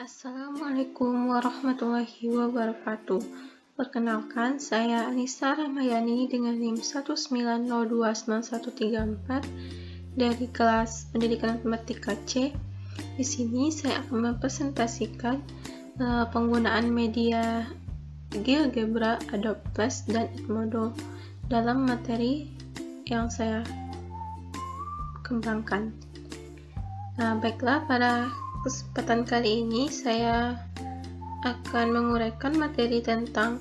Assalamualaikum warahmatullahi wabarakatuh. Perkenalkan, saya Anissa Ramayani dengan NIM 190291134 dari kelas Pendidikan Matematika C. Di sini saya akan mempresentasikan penggunaan media GeoGebra, Adobe Flash, dan Edmodo dalam materi yang saya kembangkan. Baiklah, pada kesempatan kali ini saya akan menguraikan materi tentang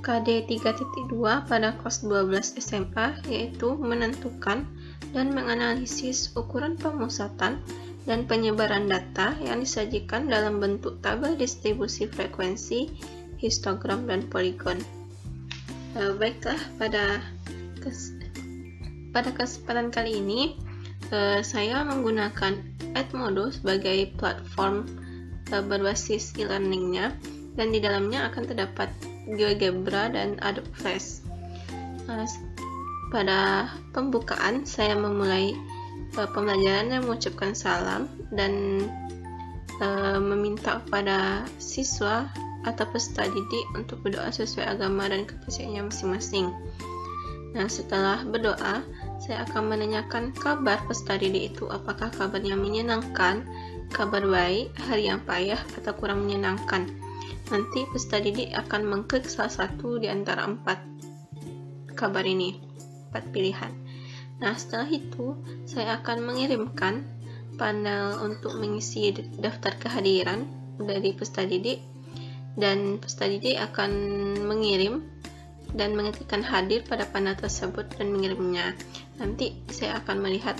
KD 3.2 pada kelas 12 SMA, yaitu menentukan dan menganalisis ukuran pemusatan dan penyebaran data yang disajikan dalam bentuk tabel distribusi frekuensi, histogram, dan poligon. Baiklah, pada kesempatan kali ini saya menggunakan Edmodo sebagai platform berbasis e-learningnya, dan di dalamnya akan terdapat GeoGebra dan Adobe Flash. Pada pembukaan saya memulai pembelajaran dan mengucapkan salam dan meminta kepada siswa atau peserta didik untuk berdoa sesuai agama dan kepercayaannya masing-masing. Setelah berdoa, saya akan menanyakan kabar peserta didik itu, apakah kabarnya menyenangkan, kabar baik, hari yang payah, atau kurang menyenangkan. Nanti peserta didik akan mengklik salah satu di antara 4 kabar ini, 4 pilihan. Setelah itu saya akan mengirimkan panel untuk mengisi daftar kehadiran dari peserta didik, dan peserta didik akan mengirim dan mengetikkan hadir pada panel tersebut dan mengirimnya. Nanti saya akan melihat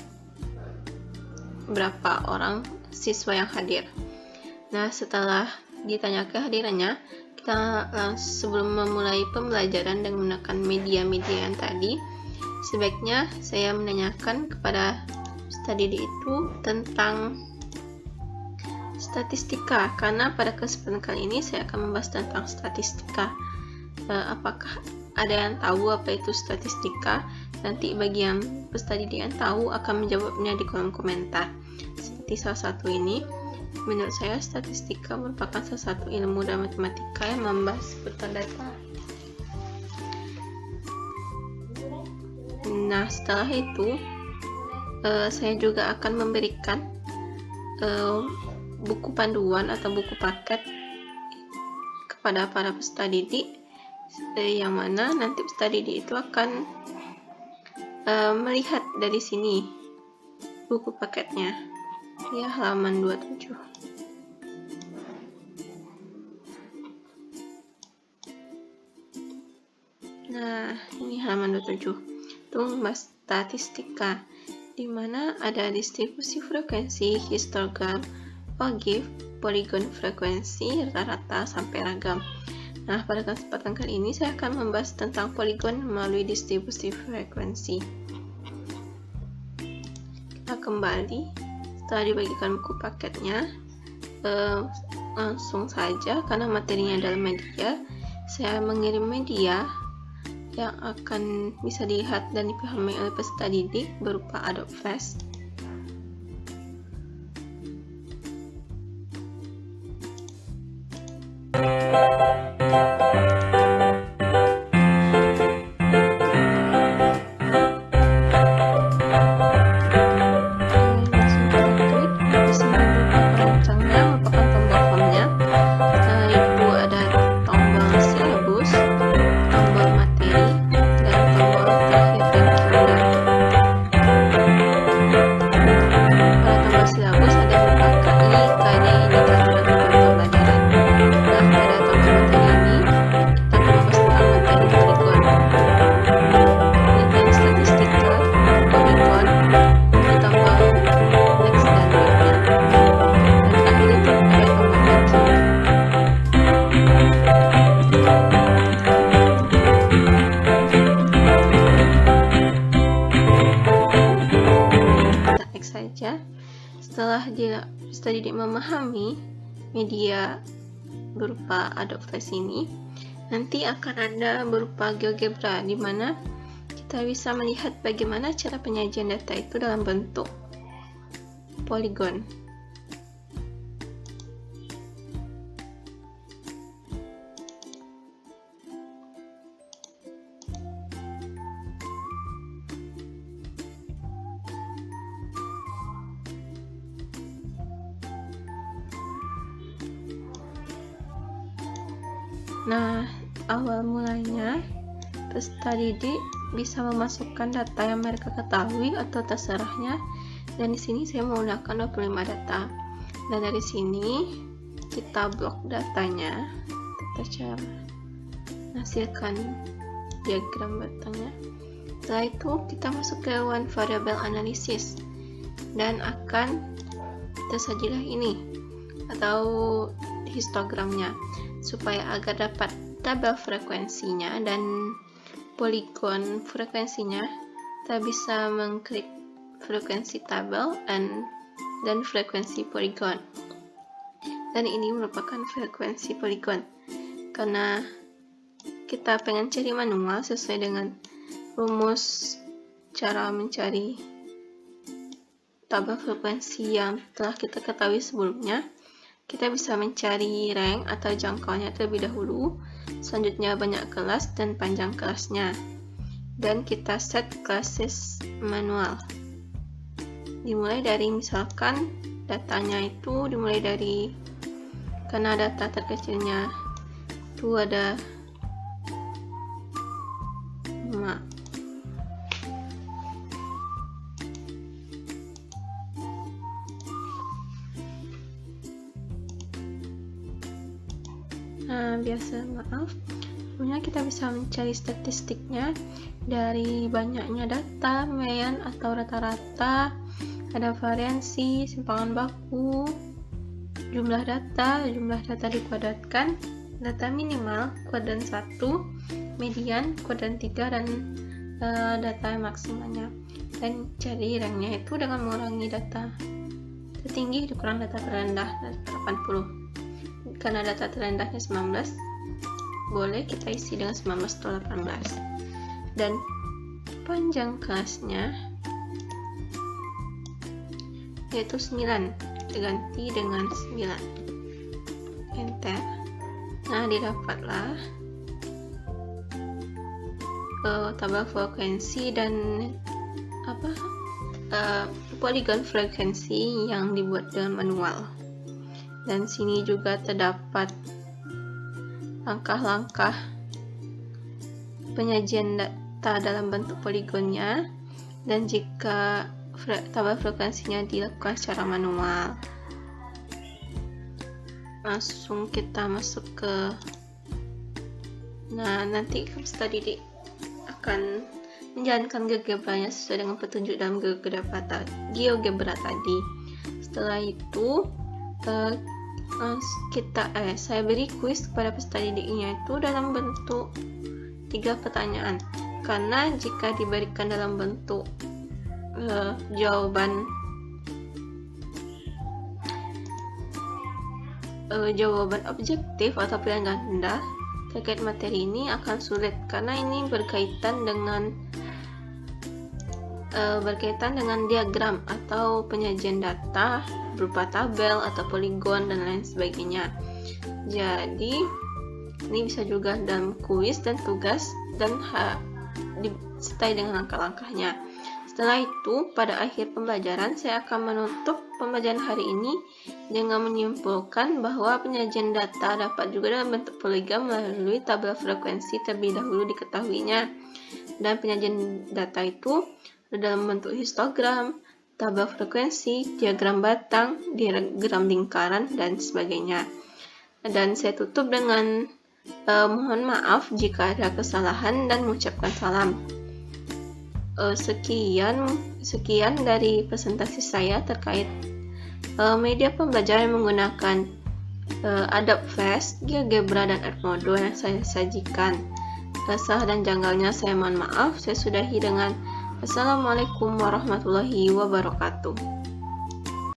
berapa orang siswa yang hadir. Setelah ditanya kehadirannya, kita sebelum memulai pembelajaran dan menggunakan media-media yang tadi, sebaiknya saya menanyakan kepada peserta didik itu tentang statistika, karena pada kesempatan kali ini saya akan membahas tentang statistika. Apakah ada yang tahu apa itu statistika? Nanti bagi yang peserta didik yang tahu akan menjawabnya di kolom komentar. Seperti salah satu ini, menurut saya statistika merupakan salah satu ilmu dalam matematika yang membahas seputar data. Setelah itu saya juga akan memberikan buku panduan atau buku paket kepada para peserta didik, yang mana nanti peserta didik itu akan melihat dari sini buku paketnya, ya, halaman 27. Ini halaman 27 itu membahas statistika, di mana ada distribusi frekuensi, histogram, ogive, poligon frekuensi, rata-rata, sampai ragam. Pada kesempatan kali ini saya akan membahas tentang poligon melalui distribusi frekuensi. Kita kembali setelah dibagikan buku paketnya, langsung saja, karena materinya adalah media, saya mengirim media yang akan bisa dilihat dan dipahami oleh peserta didik berupa Adobe Flash. Setelah peserta didik memahami media berupa Adobe Flash ini, nanti akan ada berupa GeoGebra, di mana kita bisa melihat bagaimana cara penyajian data itu dalam bentuk poligon. Nah, awal mulanya peserta didik bisa memasukkan data yang mereka ketahui atau terserahnya, dan di sini saya menggunakan 25 data. Dan dari sini kita blok datanya, kita cara menghasilkan diagram batangnya. Setelah itu kita masuk ke one variable analysis dan akan tersajilah ini atau histogramnya, supaya agar dapat tabel frekuensinya dan poligon frekuensinya, kita bisa mengklik frekuensi tabel dan frekuensi poligon. Dan ini merupakan frekuensi poligon karena kita pengen cari manual sesuai dengan rumus cara mencari tabel frekuensi yang telah kita ketahui sebelumnya. Kita bisa mencari rank atau jangkauannya terlebih dahulu, selanjutnya banyak kelas dan panjang kelasnya, dan kita set classes manual. Dimulai dari misalkan datanya itu dimulai dari, karena data terkecilnya itu ada 5. Punya kita bisa mencari statistiknya dari banyaknya data, mean atau rata-rata, ada variansi, simpangan baku, jumlah data dikuadratkan, data minimal kuadran 1, median kuadran 3, dan data maksimalnya. Dan cari ranknya itu dengan mengurangi data tertinggi dikurang data terendah 80. Karena data terendahnya 19, boleh kita isi dengan 19 atau 18. Dan panjang kelasnya yaitu 9, diganti dengan 9. Enter. Nah, didapatlah tabel frekuensi dan poligon frekuensi yang dibuat dengan manual. Dan sini juga terdapat langkah-langkah penyajian data dalam bentuk poligonnya, dan jika tabel frekuensinya dilakukan secara manual. Langsung kita masuk ke, nanti peserta didik akan menjalankan GeoGebra-nya sesuai dengan petunjuk dalam GeoGebra tadi. Setelah itu saya beri kuis kepada peserta didiknya itu dalam bentuk 3 pertanyaan, karena jika diberikan dalam bentuk jawaban objektif atau pilihan ganda terkait materi ini akan sulit, karena ini berkaitan dengan diagram atau penyajian data berupa tabel atau poligon dan lain sebagainya. Jadi ini bisa juga dalam kuis dan tugas dan disertai dengan langkah-langkahnya. Setelah itu, pada akhir pembelajaran saya akan menutup pembelajaran hari ini dengan menyimpulkan bahwa penyajian data dapat juga dalam bentuk poligon melalui tabel frekuensi terlebih dahulu diketahuinya, dan penyajian data itu dalam bentuk histogram, tabel frekuensi, diagram batang, diagram lingkaran, dan sebagainya. Dan saya tutup dengan mohon maaf jika ada kesalahan dan mengucapkan salam. Sekian dari presentasi saya terkait media pembelajaran menggunakan Adobe Flash, GeoGebra, dan Edmodo yang saya sajikan. Salah dan janggalnya saya mohon maaf. Saya sudahi dengan Assalamualaikum warahmatullahi wabarakatuh.